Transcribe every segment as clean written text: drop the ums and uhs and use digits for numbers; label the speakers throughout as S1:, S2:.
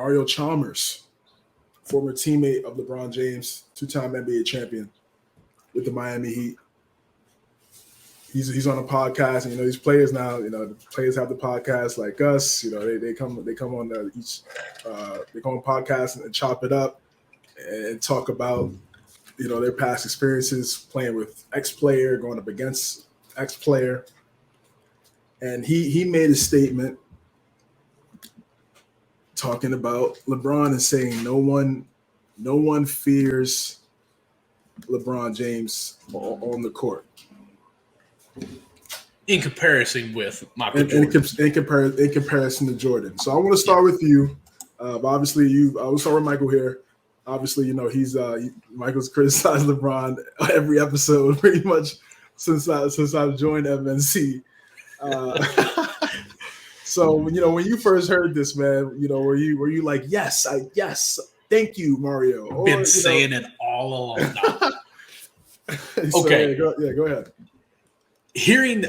S1: Mario Chalmers, former teammate of LeBron James, two-time NBA champion with the Miami Heat. He's on a podcast, and these players now, the players have the podcast like us. They come on they come on podcasts and chop it up and talk about their past experiences playing with ex-player, going up against ex-player. And he made a statement talking about LeBron and saying no one fears LeBron James on the court.
S2: In comparison with Michael Jordan.
S1: In comparison to Jordan. So I want to start with you. Obviously, I will start with Michael here. Obviously, Michael's criticized LeBron every episode pretty much since I've joined MNC. So when you first heard this, man, were you like, yes, thank you, Mario?
S2: Been saying it all along.
S1: So,
S2: okay,
S1: go ahead.
S2: Hearing,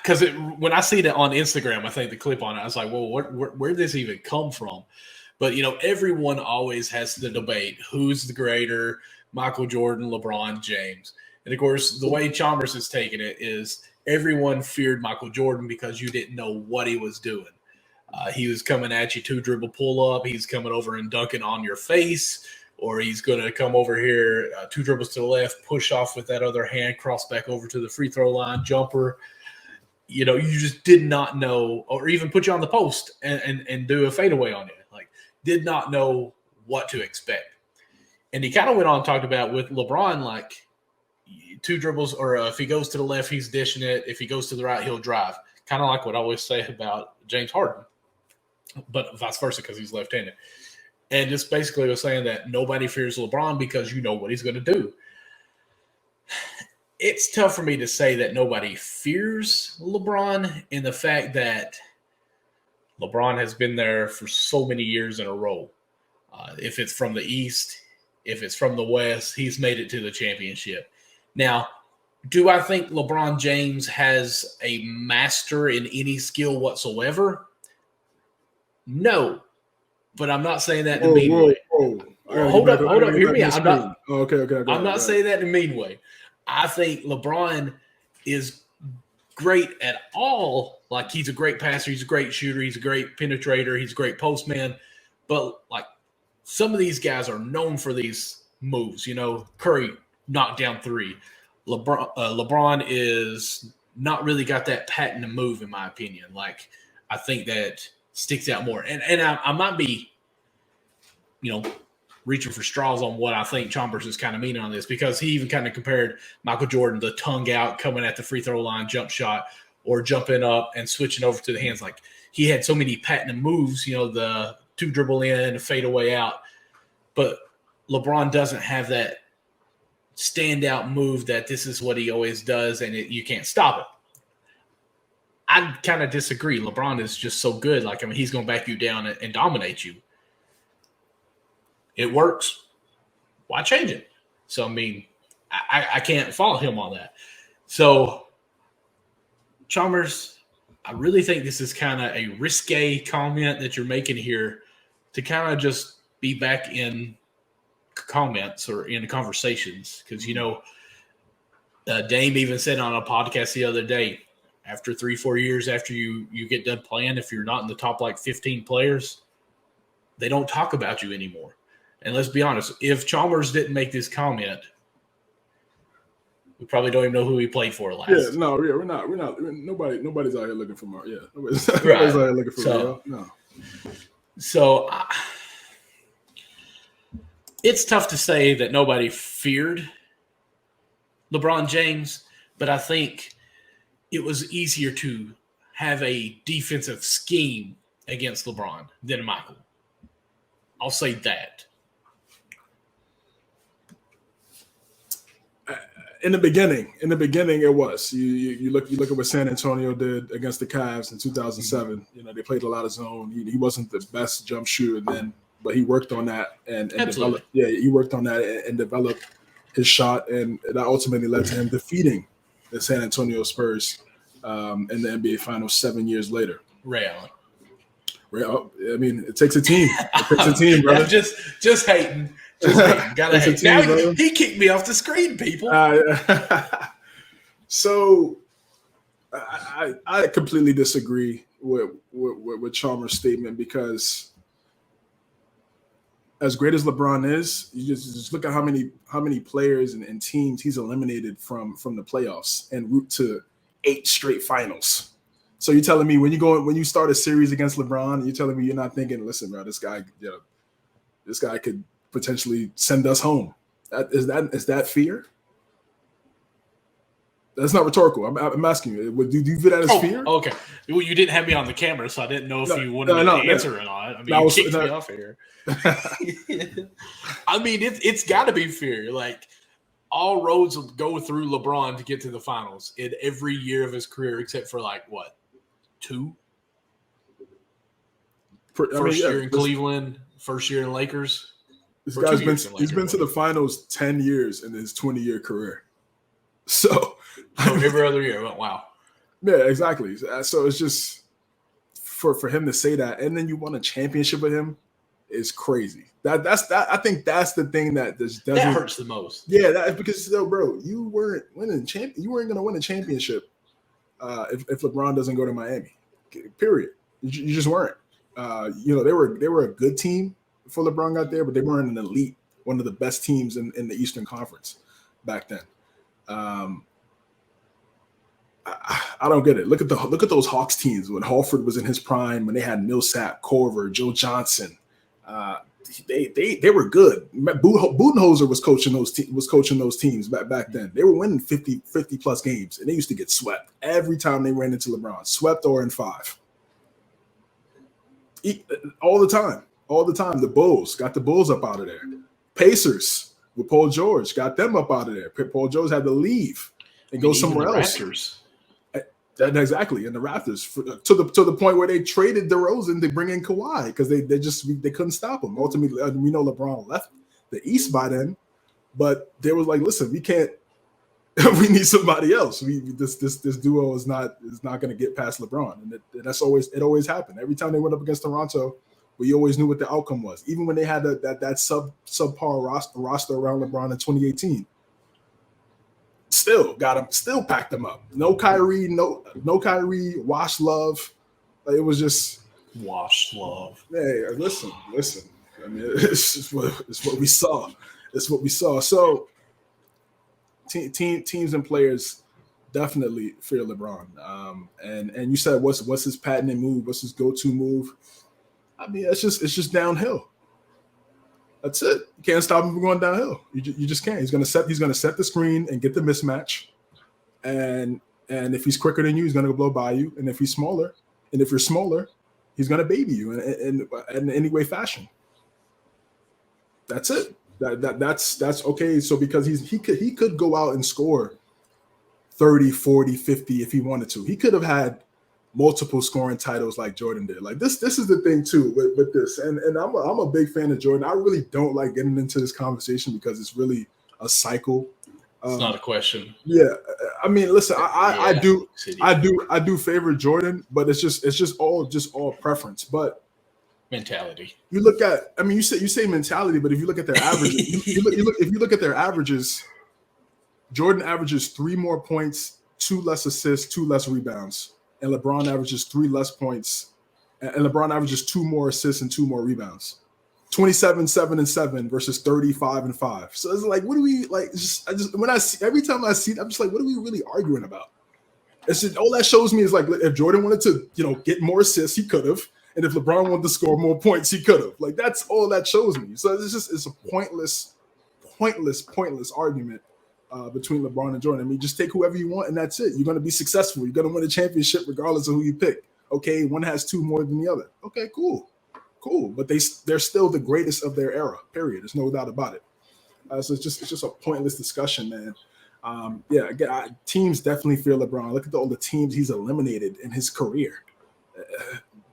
S2: because when I see that on Instagram, I think the clip on it, I was like, well, where did this even come from? But everyone always has the debate: who's the greater, Michael Jordan, LeBron James? And of course, the way Chalmers has taken it is everyone feared Michael Jordan because you didn't know what he was doing. He was coming at you, 2-dribble pull up. He's coming over and dunking on your face, or he's going to come over here, 2 dribbles to the left, push off with that other hand, cross back over to the free throw line, jumper. You just did not know, or even put you on the post and do a fadeaway on you. Did not know what to expect. And he kind of went on and talked about with LeBron, like 2 dribbles, or if he goes to the left, he's dishing it. If he goes to the right, he'll drive. Kind of like what I always say about James Harden, but vice versa because he's left-handed. And just basically was saying that nobody fears LeBron because you know what he's going to do. It's tough for me to say that nobody fears LeBron in the fact that LeBron has been there for so many years in a row. If it's from the East, if it's from the West, he's made it to the championship. Now, do I think LeBron James has a master in any skill whatsoever? No. But I'm not saying that in a mean way. Hold up. Hear me out.
S1: Okay.
S2: I'm not saying that in a mean way. I think LeBron is great at all. Like, he's a great passer, he's a great shooter, he's a great penetrator, he's a great postman. But like, some of these guys are known for these moves. Curry knocked down 3. LeBron is not really got that patent move, in my opinion. Like, I think that sticks out more. And I might be, reaching for straws on what I think Chalmers is kind of meaning on this, because he even kind of compared Michael Jordan, the tongue out, coming at the free throw line, jump shot, or jumping up and switching over to the hands. Like, he had so many patented moves, the 2 dribble in, fade away out. But LeBron doesn't have that standout move that this is what he always does, and you can't stop it. I kind of disagree. LeBron is just so good. Like, he's going to back you down and dominate you. It works. Why change it? So, I can't follow him on that. So, Chalmers, I really think this is kind of a risque comment that you're making here to kind of just be back in comments or in conversations. Because, Dame even said on a podcast the other day, after 3-4 years after you get done playing, if you're not in the top 15 players, they don't talk about you anymore. And let's be honest, if Chalmers didn't make this comment, we probably don't even know who he played for last.
S1: Yeah, we're not. Nobody's out here looking for Mario. Yeah, nobody's out here looking for Mario. No.
S2: So it's tough to say that nobody feared LeBron James, but I think it was easier to have a defensive scheme against LeBron than Michael. I'll say that.
S1: In the beginning, it was. You look at what San Antonio did against the Cavs in 2007. They played a lot of zone. He wasn't the best jump shooter then, but he worked on that and developed. Yeah, he worked on that and developed his shot, and that ultimately led to him defeating the San Antonio Spurs in the NBA Finals 7 years later.
S2: Ray Allen.
S1: Well, I mean, it takes a team. It takes a team, brother.
S2: just hating. Just hating. Gotta hate.
S1: Team,
S2: now
S1: brother.
S2: he kicked me off the screen, people.
S1: So I completely disagree with Chalmers' statement, because as great as LeBron is, you just look at how many players and teams he's eliminated from the playoffs en route to 8 straight finals. So you're telling me when you start a series against LeBron, you're telling me you're not thinking, listen, bro, this guy could potentially send us home. Is that fear? That's not rhetorical. I'm asking you. Do you view that as fear?
S2: Okay. Well, you didn't have me on the camera, so I didn't know if you wanted to answer or not. I mean, you kicked me off here. I mean, it's got to be fear. Like, all roads go through LeBron to get to the finals in every year of his career, except for like what, 2? First year in Cleveland, first year in Lakers.
S1: This guy's been to the finals 10 years in his 20-year career. So
S2: every other year. Wow.
S1: Yeah, exactly. So it's just for him to say that, and then you won a championship with him, is crazy. That's I think that's the thing that doesn't
S2: hurts the most.
S1: Yeah, because bro, you weren't winning you weren't gonna win a championship if LeBron doesn't go to Miami. Period. You just weren't. They were a good team before LeBron got there, but they weren't an elite, one of the best teams in the Eastern Conference back then. I don't get it. Look at those Hawks teams when Horford was in his prime, when they had Millsap, Korver, Joe Johnson. They were good. Budenholzer was coaching those teams back then. They were winning 50 plus games, and they used to get swept every time they ran into LeBron, swept or in 5. All the time. The Bulls got the Bulls up out of there. Pacers with Paul George got them up out of there. Paul George had to leave and go somewhere else. Raptors. Exactly, and the Raptors to the point where they traded DeRozan to bring in Kawhi because they couldn't stop him. Ultimately, we know LeBron left the East by then, but they was like, listen, we can't. We need somebody else. This duo is not going to get past LeBron, and it always happened. Every time they went up against Toronto, we always knew what the outcome was. Even when they had that subpar roster around LeBron in 2018. Still got him. Still packed him up. No Kyrie. No Kyrie. Wash love. It was just
S2: wash love.
S1: Hey, listen. I mean, it's what we saw. It's what we saw. So, teams and players definitely fear LeBron. And you said what's his patented move? What's his go-to move? I mean, it's just downhill. That's it. You can't stop him from going downhill. You just can't. He's gonna set the screen and get the mismatch, and if he's quicker than you, he's gonna blow by you. And if you're smaller, he's gonna baby you in any way fashion. That's it. That's okay. So because he could go out and score 30, 40, 50 if he wanted to. He could have had multiple scoring titles like Jordan did. Like this is the thing too with this. And I'm a big fan of Jordan. I really don't like getting into this conversation because it's really a cycle.
S2: It's not a question.
S1: Yeah. I mean, listen, I do favor Jordan, but it's just all preference. But
S2: mentality.
S1: You look at, I mean, you say mentality, but if you look at their averages, if you look at their averages, Jordan averages 3 more points, 2 less assists, 2 less rebounds. And LeBron averages 3 less points, and LeBron averages 2 more assists and 2 more rebounds. 27, 7, and 7 versus 35 and 5. So it's like, what do we like? Every time I see it, I'm just like, what are we really arguing about? It's just, all that shows me is like, if Jordan wanted to, get more assists, he could have, and if LeBron wanted to score more points, he could have. Like that's all that shows me. So it's a pointless argument. Between LeBron and Jordan. I mean, just take whoever you want, and that's it. You're going to be successful. You're going to win a championship regardless of who you pick. Okay, one has 2 more than the other. Okay, cool. But they're still the greatest of their era. Period. There's no doubt about it. So it's just a pointless discussion, man. Teams definitely fear LeBron. Look at all the teams he's eliminated in his career.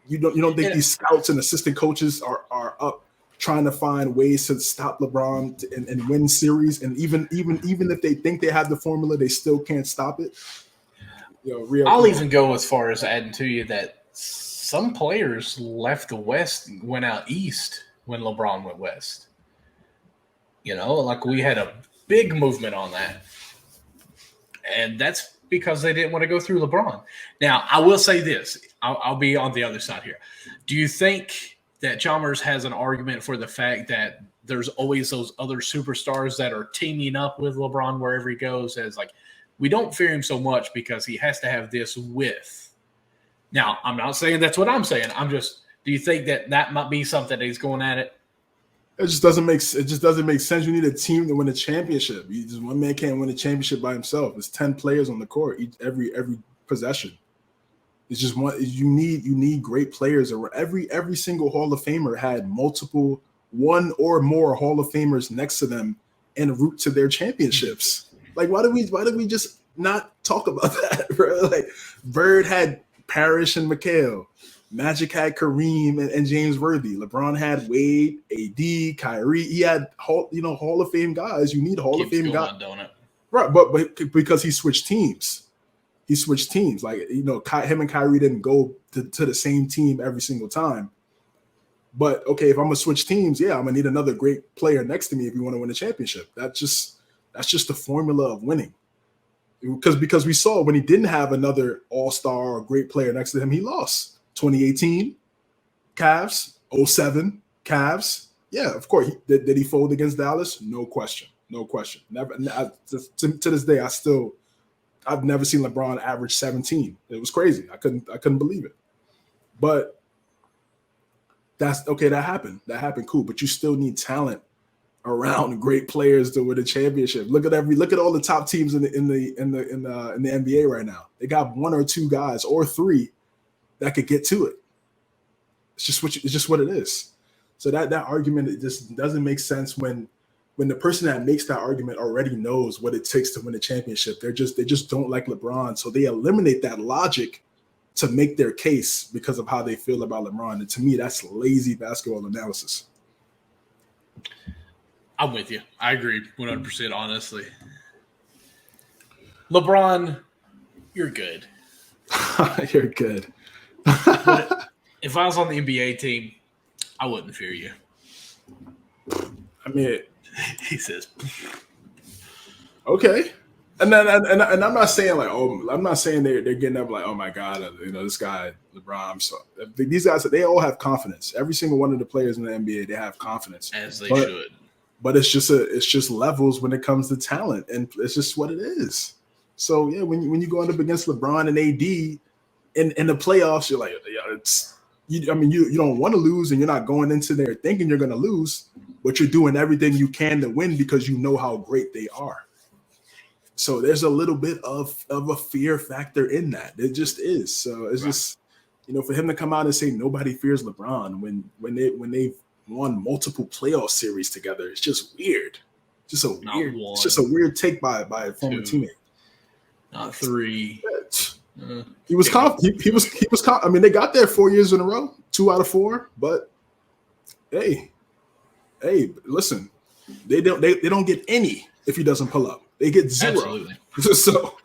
S1: You don't think these scouts and assistant coaches are up trying to find ways to stop LeBron and win series, and even if they think they have the formula, they still can't stop it.
S2: I'll even go as far as adding to you that some players left the West and went out east when LeBron went west. You know, like we had a big movement on that. And that's because they didn't want to go through LeBron. Now, I will say this. I'll be on the other side here. Do you think that Chalmers has an argument for the fact that there's always those other superstars that are teaming up with LeBron wherever he goes? As like, we don't fear him so much because he has to have this with. Now, I'm not saying that's what I'm saying. I'm just, do you think that that might be something that he's going at it?
S1: It just doesn't make sense. You need a team to win a championship. One man can't win a championship by himself. It's 10 players on the court every possession. It's just one. You need great players. Every single Hall of Famer had multiple, one or more Hall of Famers next to them en route to their championships. Like, why did we just not talk about that, bro? Like, Bird had Parrish and McHale. Magic had Kareem and James Worthy. LeBron had Wade, AD, Kyrie. He had Hall of Fame guys. You need Hall of Fame guys,
S2: don't it?
S1: right? But because he switched teams, Like, you know, him and Kyrie didn't go to the same team every single time. But okay, if I'm gonna switch teams, yeah, I'm gonna need another great player next to me if you want to win a championship. That's just the formula of winning. Because we saw when he didn't have another all-star or great player next to him, he lost. 2018, Cavs, 07, Cavs. Yeah, of course. Did he fold against Dallas? No question. Never. To this day, I've never seen LeBron average 17. It was crazy. I couldn't believe it. But that's okay. That happened. Cool. But you still need talent around great players to win a championship. Look at all the top teams in the NBA right now. They got one or two guys or three that could get to it. It's just what it is. So that argument, it just doesn't make sense when the person that makes that argument already knows what it takes to win a championship. They just don't like LeBron, so they eliminate that logic to make their case because of how they feel about LeBron. And to me, that's lazy basketball analysis.
S2: I'm with you. I agree 100%, honestly. LeBron, you're good.
S1: You're good.
S2: But if I was on the NBA team, I wouldn't fear you.
S1: I mean,
S2: he says,
S1: okay. And I'm not saying like, I'm not saying they're getting up like, oh my God, you know, this guy, LeBron. So these guys, they all have confidence. Every single one of the players in the NBA, they have confidence.
S2: As they should.
S1: But it's just levels when it comes to talent, and it's just what it is. So yeah, when you go up against LeBron and AD in the playoffs, you're like, you don't want to lose, and you're not going into there thinking you're going to lose, but you're doing everything you can to win because you know how great they are. So there's a little bit of a fear factor in that. It just is. So it's just, you know, for him to come out and say nobody fears LeBron when they've won multiple playoff series together, it's just weird. It's just a weird take by a former teammate.
S2: Not three.
S1: He was confident. He was. I mean, they got there 4 years in a row, 2 out of 4. But hey, listen, they don't get any if he doesn't pull up. They get 0.
S2: Absolutely.
S1: So